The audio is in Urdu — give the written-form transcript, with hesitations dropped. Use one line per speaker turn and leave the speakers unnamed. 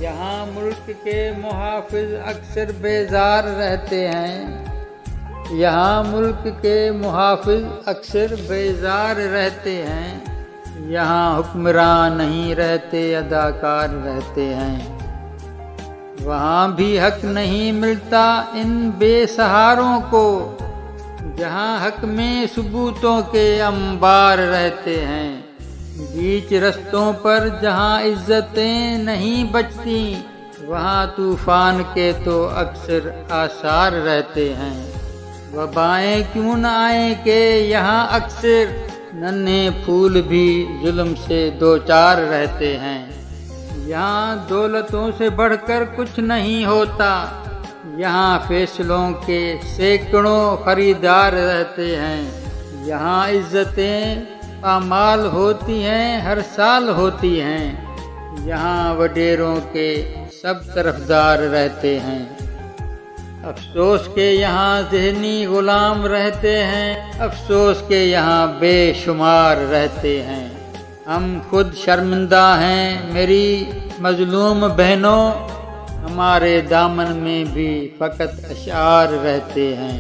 یہاں ملک کے محافظ اکثر بیزار رہتے ہیں، یہاں ملک کے محافظ اکثر بیزار رہتے ہیں، یہاں حکمراں نہیں رہتے اداکار رہتے ہیں، وہاں بھی حق نہیں ملتا ان بے سہاروں کو، جہاں حق میں ثبوتوں کے انبار رہتے ہیں، بیچ رستوں پر جہاں عزتیں نہیں بچتی، وہاں طوفان کے تو اکثر آثار رہتے ہیں، وبائیں کیوں نہ آئیں کہ یہاں اکثر ننھے پھول بھی ظلم سے دوچار رہتے ہیں، یہاں دولتوں سے بڑھ کر کچھ نہیں ہوتا، یہاں فیصلوں کے سینکڑوں خریدار رہتے ہیں، یہاں عزتیں پامال ہوتی ہیں ہر سال ہوتی ہیں، یہاں وڈیروں کے سب طرفدار رہتے ہیں، افسوس کے یہاں ذہنی غلام رہتے ہیں، افسوس کے یہاں بے شمار رہتے ہیں، ہم خود شرمندہ ہیں میری مظلوم بہنوں، ہمارے دامن میں بھی فقط اشعار رہتے ہیں۔